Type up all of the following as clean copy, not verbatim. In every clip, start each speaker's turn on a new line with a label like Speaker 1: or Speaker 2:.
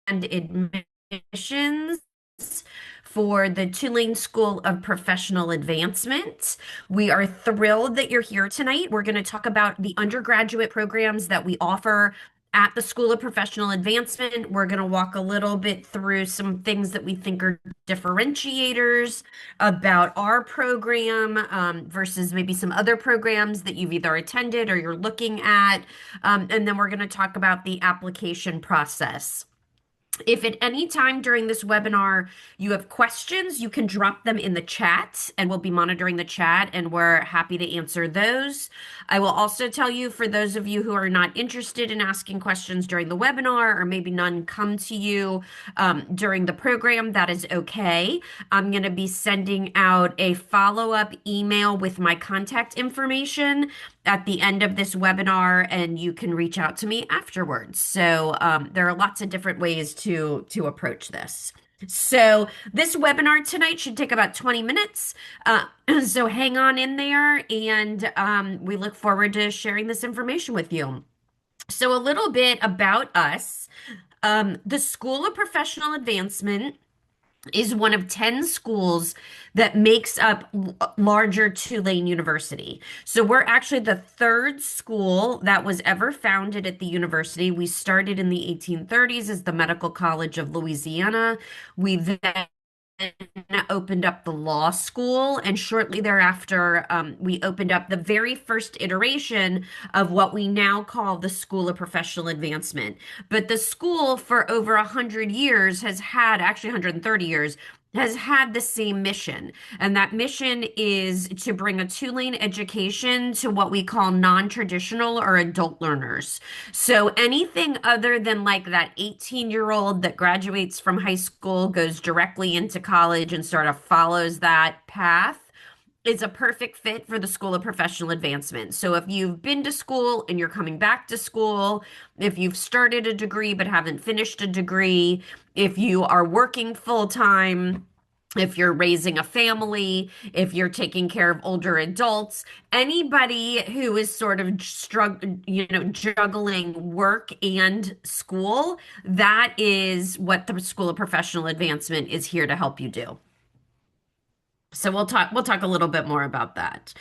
Speaker 1: admissions for the Tulane School of Professional Advancement. We are thrilled that you're here tonight. We're going to talk about the undergraduate programs that we offer at the School of Professional Advancement. We're going to walk a little bit through some things that we think are differentiators about our program versus maybe some other programs that you've either attended or you're looking at. And then we're going to talk about the application process. If at any time during this webinar you have questions, you can drop them in the chat and we'll be monitoring the chat and we're happy to answer those. I will also tell you for those of you who are not interested in asking questions during the webinar or maybe none come to you during the program, that is okay. I'm going to be sending out a follow-up email with my contact information at the end of this webinar, and you can reach out to me afterwards. So there are lots of different ways to approach this. So this webinar tonight should take about 20 minutes. So hang on in there, and we look forward to sharing this information with you. So a little bit about us. The School of Professional Advancement is one of 10 schools that makes up larger Tulane University. So we're actually the third school that was ever founded at the university. We started in the 1830s as the Medical College of Louisiana. We then opened up the law school, and shortly thereafter, we opened up the very first iteration of what we now call the School of Professional Advancement. But the school, for over 100 years, has had, actually 130 years, has had the same mission. And that mission is to bring a Tulane education to what we call non-traditional or adult learners. So anything other than like that 18-year-old that graduates from high school, goes directly into college and sort of follows that path is a perfect fit for the School of Professional Advancement. So if you've been to school and you're coming back to school, if you've started a degree but haven't finished a degree, if you are working full time, if you're raising a family, if you're taking care of older adults, anybody who is sort of juggling work and school, that is what the School of Professional Advancement is here to help you do. So we'll talk a little bit more about that.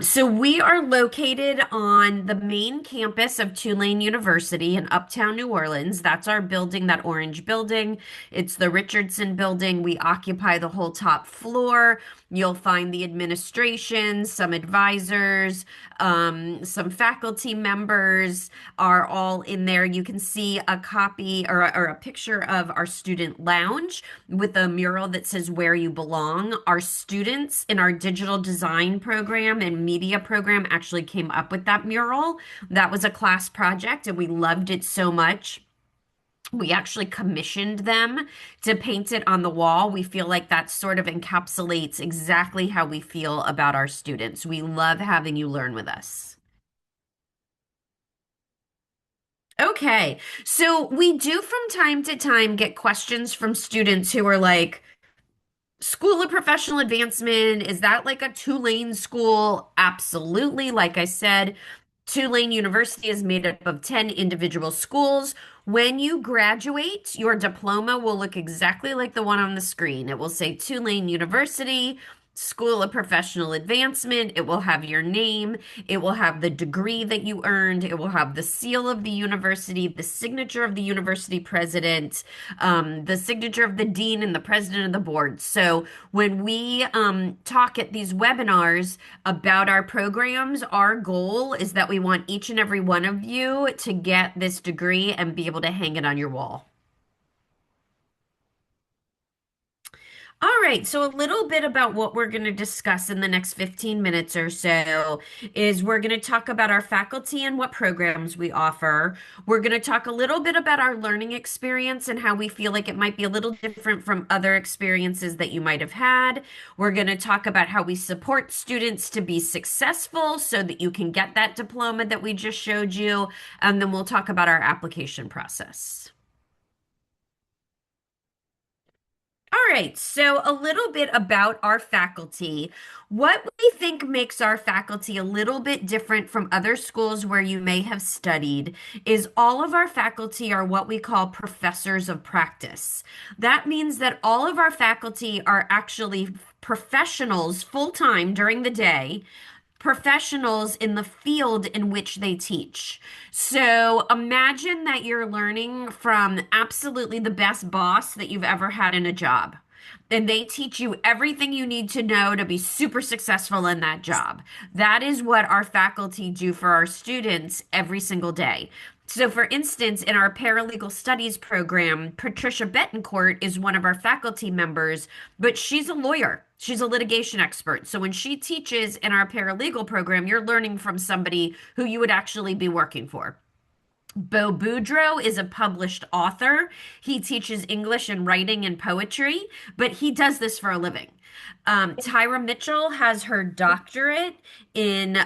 Speaker 1: So we are located on the main campus of Tulane University in Uptown New Orleans. That's our building, that orange building. It's the Richardson building. We occupy the whole top floor. You'll find the administration, some advisors, some faculty members are all in there. You can see a copy or a picture of our student lounge with a mural that says "Where You Belong." Our students in our digital design program and media program actually came up with that mural. That was a class project, and we loved it so much. We actually commissioned them to paint it on the wall. We feel like that sort of encapsulates exactly how we feel about our students. We love having you learn with us. Okay, so we do from time to time get questions from students who are like, School of Professional Advancement, is that like a Tulane school? Absolutely. Like I said, Tulane University is made up of 10 individual schools. When you graduate, your diploma will look exactly like the one on the screen. It will say Tulane University, School of Professional Advancement. It will have your name. It will have the degree that you earned. It will have the seal of the university, the signature of the university president, the signature of the dean and the president of the board. So when we talk at these webinars about our programs, our goal is that we want each and every one of you to get this degree and be able to hang it on your wall. All right, so a little bit about what we're going to discuss in the next 15 minutes or so is we're going to talk about our faculty and what programs we offer. We're going to talk a little bit about our learning experience and how we feel like it might be a little different from other experiences that you might have had. We're going to talk about how we support students to be successful so that you can get that diploma that we just showed you. And then we'll talk about our application process. All right, so a little bit about our faculty. What we think makes our faculty a little bit different from other schools where you may have studied is all of our faculty are what we call professors of practice. That means that all of our faculty are actually professionals full time during the day, professionals in the field in which they teach. So imagine that you're learning from absolutely the best boss that you've ever had in a job. And they teach you everything you need to know to be super successful in that job. That is what our faculty do for our students every single day. So, for instance, in our paralegal studies program, Patricia Betancourt is one of our faculty members, but she's a lawyer. She's a litigation expert. So, when she teaches in our paralegal program, you're learning from somebody who you would actually be working for. Bo Boudreau is a published author. He teaches English and writing and poetry, but he does this for a living. Tyra Mitchell has her doctorate in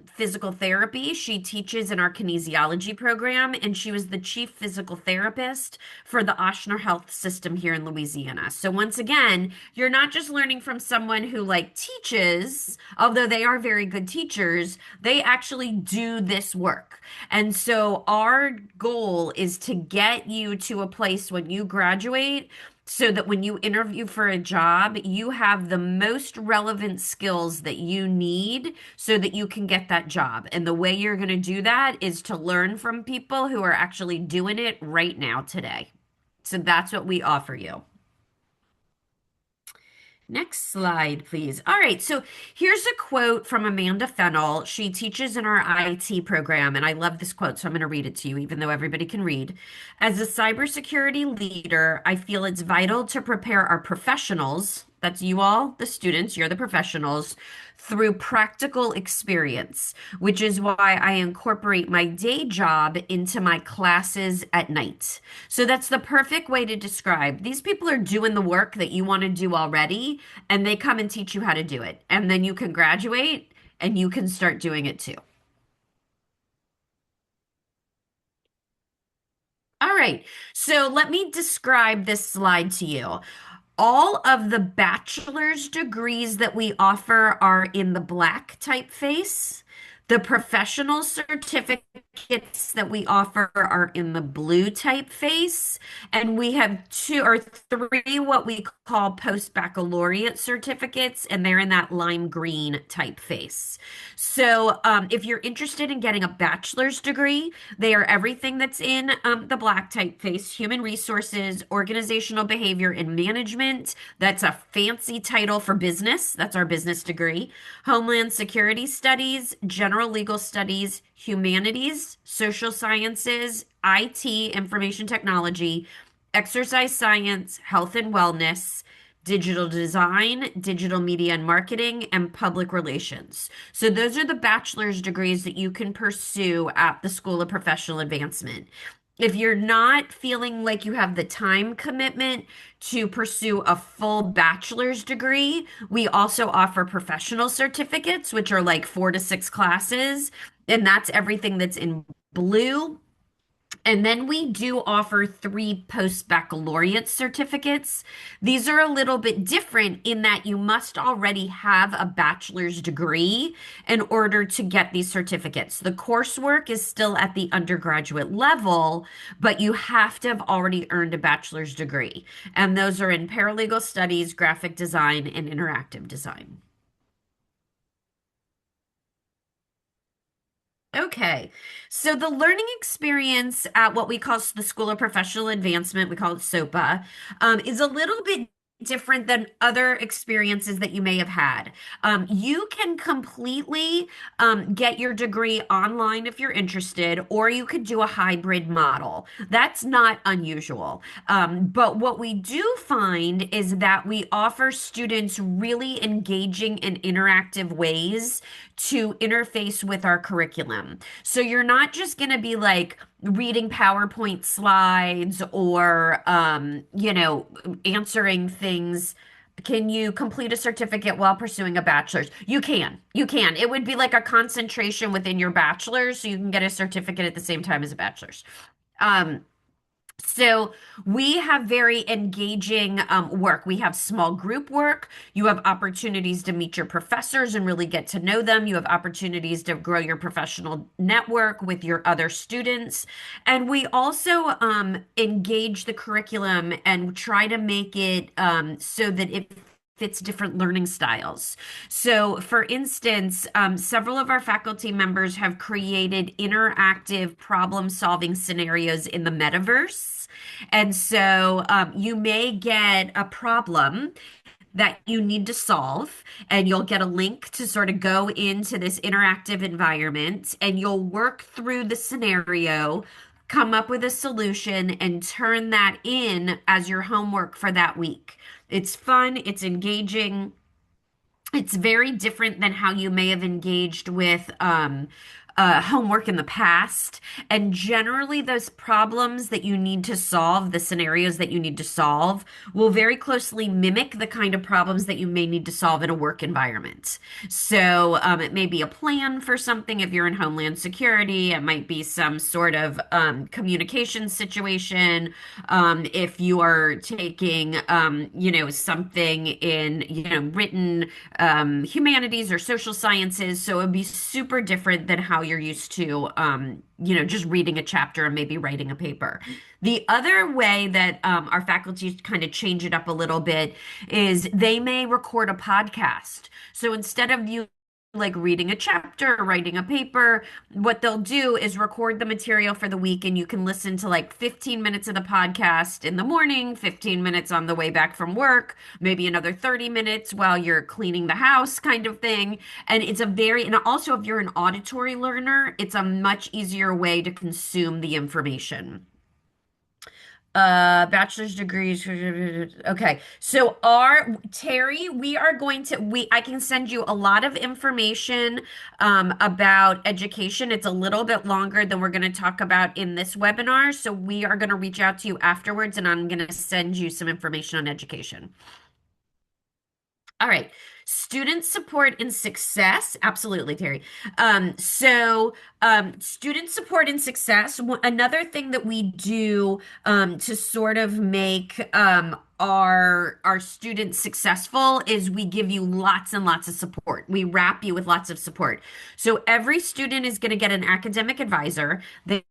Speaker 1: physical therapy. She teaches in our kinesiology program, and she was the chief physical therapist for the Ochsner Health System here in Louisiana. So once again, you're not just learning from someone who like teaches, although they are very good teachers, they actually do this work. And so our goal is to get you to a place when you graduate so that when you interview for a job, you have the most relevant skills that you need so that you can get that job. And the way you're going to do that is to learn from people who are actually doing it right now today. So that's what we offer you. Next slide, please. All right, so here's a quote from Amanda Fennell. She teaches in our IT program, and I love this quote, so I'm going to read it to you, even though everybody can read. As a cybersecurity leader, I feel it's vital to prepare our professionals, that's you all, the students, you're the professionals, through practical experience, which is why I incorporate my day job into my classes at night. So that's the perfect way to describe. These people are doing the work that you want to do already, and they come and teach you how to do it. And then you can graduate and you can start doing it too. All right, so let me describe this slide to you. All of the bachelor's degrees that we offer are in the black typeface. The professional certificates that we offer are in the blue typeface. And we have two or three what we call post-baccalaureate certificates, and they're in that lime green typeface. So if you're interested in getting a bachelor's degree, they are everything that's in the black typeface: human resources, organizational behavior, and management. That's a fancy title for business. That's our business degree. Homeland Security Studies, General Legal Studies, Humanities, Social Sciences, IT, Information Technology, Exercise Science, Health and Wellness, Digital Design, Digital Media and Marketing, and Public Relations. So those are the bachelor's degrees that you can pursue at the School of Professional Advancement. If you're not feeling like you have the time commitment to pursue a full bachelor's degree, we also offer professional certificates, which are like 4 to 6 classes, and that's everything that's in blue. And then we do offer 3 post-baccalaureate certificates. These are a little bit different in that you must already have a bachelor's degree in order to get these certificates. The coursework is still at the undergraduate level, but you have to have already earned a bachelor's degree. And those are in paralegal studies, graphic design, and interactive design. Okay, so the learning experience at what we call the School of Professional Advancement, we call it SoPA, is a little bit different than other experiences that you may have had. You can completely get your degree online if you're interested, or you could do a hybrid model. That's not unusual. But what we do find is that we offer students really engaging and interactive ways to interface with our curriculum. So you're not just going to be like reading PowerPoint slides or, answering things. Can you complete a certificate while pursuing a bachelor's? You can. You can. It would be like a concentration within your bachelor's, so you can get a certificate at the same time as a bachelor's. Um, So we have very engaging work. We have small group work. You have opportunities to meet your professors and really get to know them. You have opportunities to grow your professional network with your other students. And we also engage the curriculum and try to make it so that it fits different learning styles. So, for instance, several of our faculty members have created interactive problem-solving scenarios in the metaverse. And so you may get a problem that you need to solve, and you'll get a link to sort of go into this interactive environment, and you'll work through the scenario, come up with a solution, and turn that in as your homework for that week. It's fun, it's engaging. It's very different than how you may have engaged with homework in the past. And generally, those problems that you need to solve, the scenarios that you need to solve, will very closely mimic the kind of problems that you may need to solve in a work environment. So it may be a plan for something if you're in Homeland Security. It might be some sort of communication situation. If you are taking, something in, written humanities or social sciences. So it would be super different than how you're used to, just reading a chapter and maybe writing a paper. The other way that our faculty kind of change it up a little bit is they may record a podcast. So instead of you like reading a chapter or writing a paper, what they'll do is record the material for the week, and you can listen to like 15 minutes of the podcast in the morning, 15 minutes on the way back from work, maybe another 30 minutes while you're cleaning the house, kind of thing. And and also if you're an auditory learner, it's a much easier way to consume the information. Bachelor's degrees. Okay. So our Terry, we are going to we I can send you a lot of information about education. It's a little bit longer than we're going to talk about in this webinar. So we are going to reach out to you afterwards, and I'm going to send you some information on education. All right. Student support and success. Absolutely, Terry. Student support and success. Another thing that we do to sort of make our students successful is we give you lots and lots of support. We wrap you with lots of support. So every student is going to get an academic advisor. They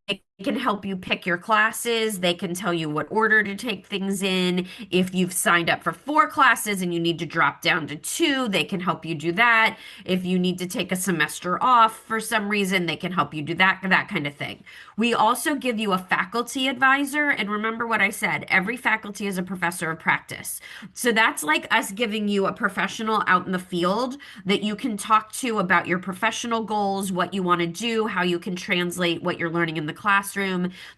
Speaker 1: can help you pick your classes. They can tell you what order to take things in. If you've signed up for 4 classes and you need to drop down to 2, they can help you do that. If you need to take a semester off for some reason, they can help you do that kind of thing. We also give you a faculty advisor. And remember what I said, every faculty is a professor of practice. So that's like us giving you a professional out in the field that you can talk to about your professional goals, what you want to do, how you can translate what you're learning in the classroom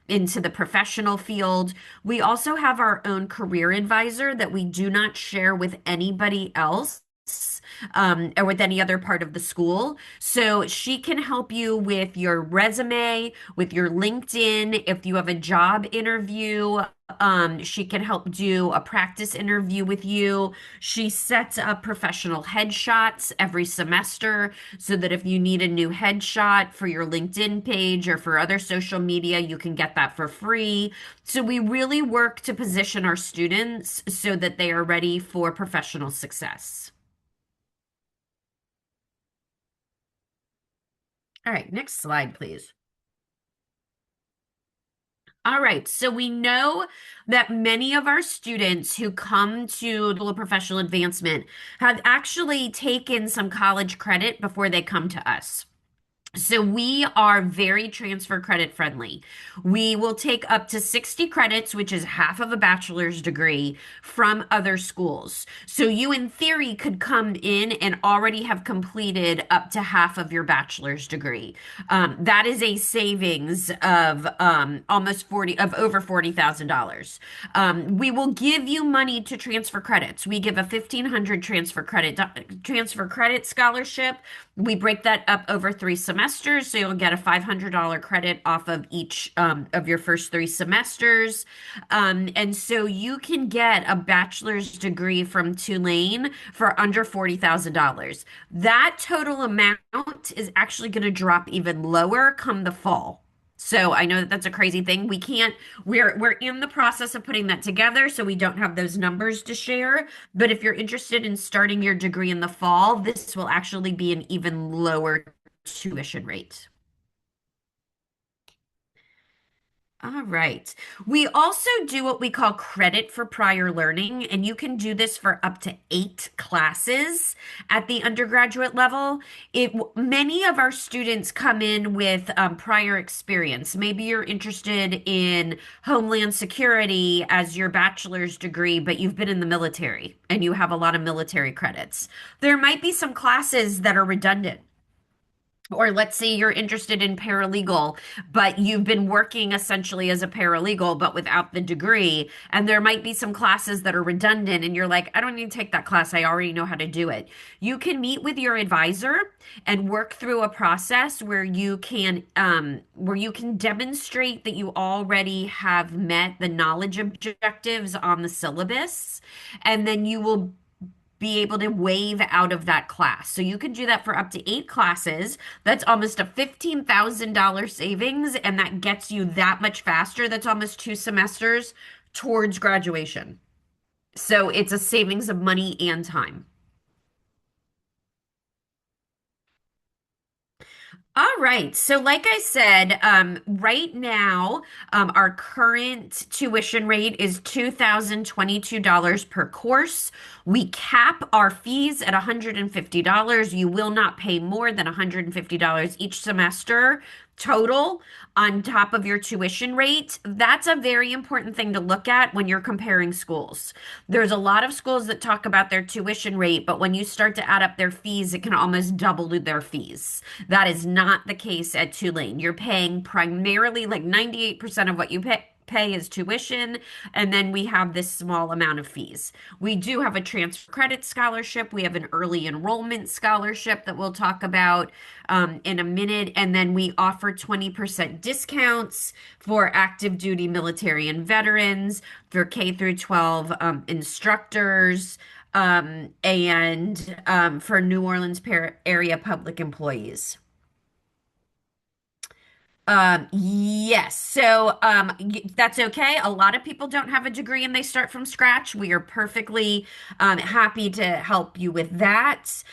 Speaker 1: into the professional field. We also have our own career advisor that we do not share with anybody else. Or with any other part of the school. So she can help you with your resume, with your LinkedIn. If you have a job interview, she can help do a practice interview with you. She sets up professional headshots every semester so that if you need a new headshot for your LinkedIn page or for other social media, you can get that for free. So we really work to position our students so that they are ready for professional success. All right, next slide, please. All right, so we know that many of our students who come to the professional advancement have actually taken some college credit before they come to us. So we are very transfer credit friendly. We will take up to 60 credits, which is half of a bachelor's degree, from other schools. So you, in theory, could come in and already have completed up to half of your bachelor's degree. That is a savings of of over $40,000. We will give you money to transfer credits. We give a 1,500 transfer credit scholarship. We break that up over 3 semesters, so you'll get a $500 credit off of each of your first 3 semesters. And so you can get a bachelor's degree from Tulane for under $40,000. That total amount is actually going to drop even lower come the fall. So I know that that's a crazy thing. We're in the process of putting that together, so we don't have those numbers to share. But if you're interested in starting your degree in the fall, this will actually be an even lower tuition rate. All right. We also do what we call credit for prior learning, and you can do this for up to 8 classes at the undergraduate level. Many of our students come in with prior experience. Maybe you're interested in Homeland Security as your bachelor's degree, but you've been in the military and you have a lot of military credits. There might be some classes that are redundant. Or let's say you're interested in paralegal, but you've been working essentially as a paralegal, but without the degree. And there might be some classes that are redundant, and you're like, I don't need to take that class. I already know how to do it. You can meet with your advisor and work through a process where you can demonstrate that you already have met the knowledge objectives on the syllabus, and then you will be able to waive out of that class. So you can do that for up to 8 classes. That's almost a $15,000 savings, and that gets you that much faster. That's almost 2 semesters towards graduation. So it's a savings of money and time. All right. So, like I said, right now, our current tuition rate is $2,022 per course. We cap our fees at $150. You will not pay more than $150 each semester total on top of your tuition rate. That's a very important thing to look at when you're comparing schools. There's a lot of schools that talk about their tuition rate, but when you start to add up their fees, it can almost double their fees. That is not the case at Tulane. You're paying primarily like 98% of what you pay is tuition, and then we have this small amount of fees. We do have a transfer credit scholarship. We have an early enrollment scholarship that we'll talk about in a minute, and then we offer 20% discounts for active duty military and veterans, for K through 12 instructors, and for New Orleans area public employees. Yes. So, that's okay. A lot of people don't have a degree and they start from scratch. We are perfectly happy to help you with that.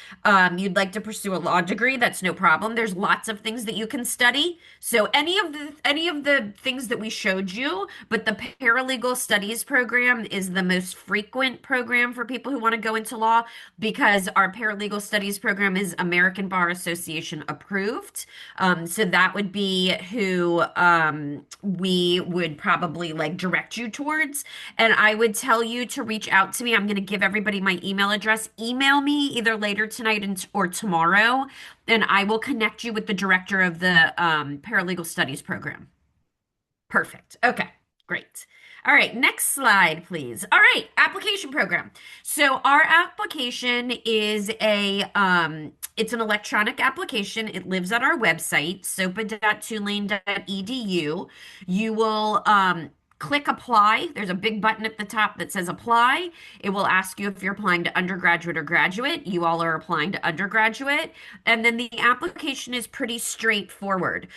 Speaker 1: You'd like to pursue a law degree, that's no problem. There's lots of things that you can study. So any of the things that we showed you, but the paralegal studies program is the most frequent program for people who want to go into law because our paralegal studies program is American Bar Association approved. So that would be who we would probably like direct you towards. And I would tell you to reach out to me. I'm going to give everybody my email address. Email me either later tonight or tomorrow, and I will connect you with the director of the paralegal studies program. Perfect. Okay, great. All right, next slide, please. All right, application program. So our application is it's an electronic application. It lives on our website, sopa.tulane.edu. You will click apply. There's a big button at the top that says apply. It will ask you if you're applying to undergraduate or graduate. You all are applying to undergraduate. And then the application is pretty straightforward.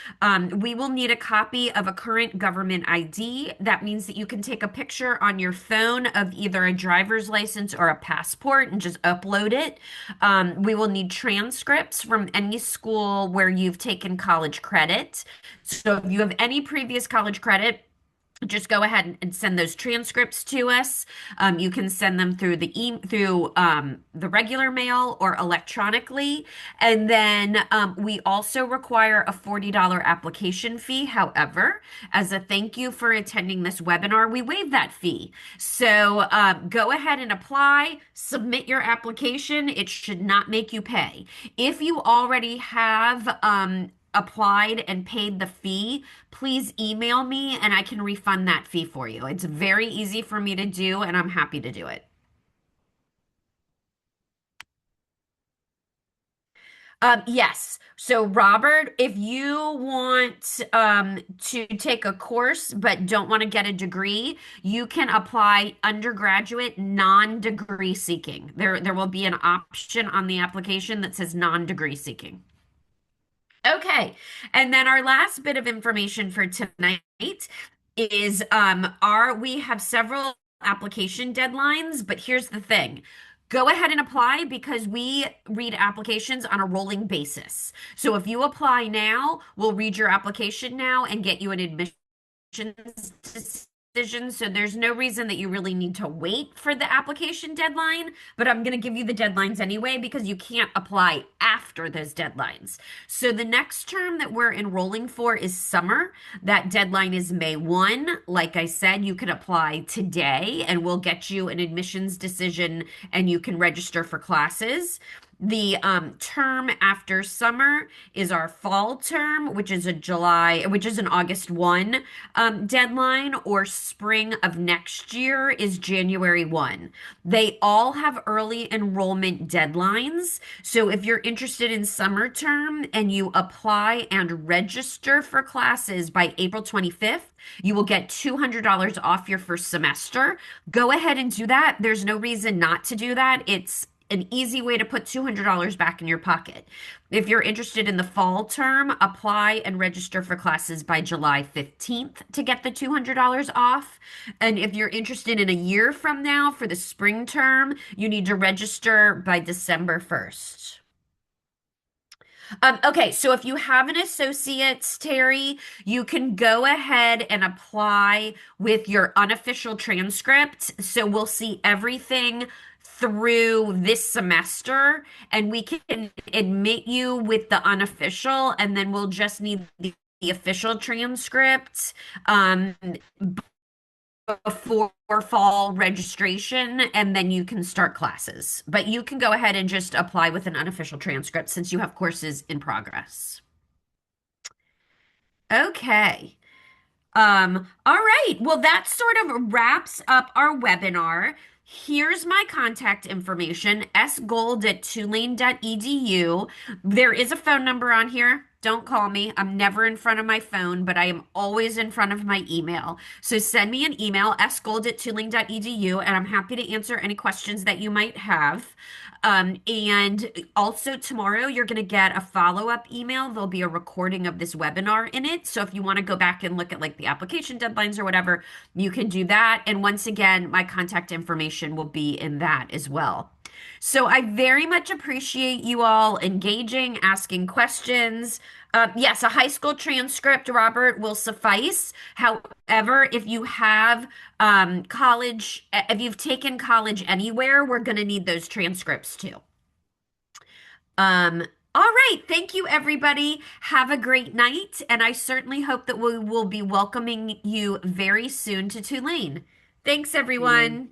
Speaker 1: We will need a copy of a current government ID. That means that you can take a picture on your phone of either a driver's license or a passport and just upload it. We will need transcripts from any school where you've taken college credit. So if you have any previous college credit, just go ahead and send those transcripts to us. You can send them through the regular mail or electronically. And then we also require a $40 application fee. However, as a thank you for attending this webinar, we waive that fee. So go ahead and apply, submit your application. It should not make you pay. If you already have applied and paid the fee, please email me and I can refund that fee for you. It's very easy for me to do, and I'm happy to do it. Yes. So, Robert, if you want to take a course but don't want to get a degree, you can apply undergraduate non-degree seeking. There will be an option on the application that says non-degree seeking. Okay. And then our last bit of information for tonight is we have several application deadlines, but here's the thing. Go ahead and apply because we read applications on a rolling basis. So if you apply now, we'll read your application now and get you an admissions decision. So there's no reason that you really need to wait for the application deadline, but I'm going to give you the deadlines anyway because you can't apply after those deadlines. So the next term that we're enrolling for is summer. That deadline is May 1. Like I said, you can apply today and we'll get you an admissions decision and you can register for classes. The term after summer is our fall term, which is an August 1 deadline, or spring of next year is January 1. They all have early enrollment deadlines. So if you're interested in summer term and you apply and register for classes by April 25th, you will get $200 off your first semester. Go ahead and do that. There's no reason not to do that. It's an easy way to put $200 back in your pocket. If you're interested in the fall term, apply and register for classes by July 15th to get the $200 off. And if you're interested in a year from now for the spring term, you need to register by December 1st. Okay, so if you have an associate's, Terry, you can go ahead and apply with your unofficial transcript. So we'll see everything through this semester, and we can admit you with the unofficial, and then we'll just need the official transcript. Before fall registration, and then you can start classes. But you can go ahead and just apply with an unofficial transcript since you have courses in progress. Okay. All right. Well, that sort of wraps up our webinar. Here's my contact information, sgold@tulane.edu. There is a phone number on here. Don't call me. I'm never in front of my phone, but I am always in front of my email. So send me an email, sgold@tulane.edu, and I'm happy to answer any questions that you might have. And also tomorrow you're going to get a follow-up email. There'll be a recording of this webinar in it. So if you want to go back and look at like the application deadlines or whatever, you can do that. And once again, my contact information will be in that as well. So I very much appreciate you all engaging, asking questions. Yes, a high school transcript, Robert, will suffice. However, if you have if you've taken college anywhere, we're going to need those transcripts too. Um, all right. Thank you, everybody. Have a great night. And I certainly hope that we will be welcoming you very soon to Tulane. Thanks,
Speaker 2: Tulane.
Speaker 1: everyone.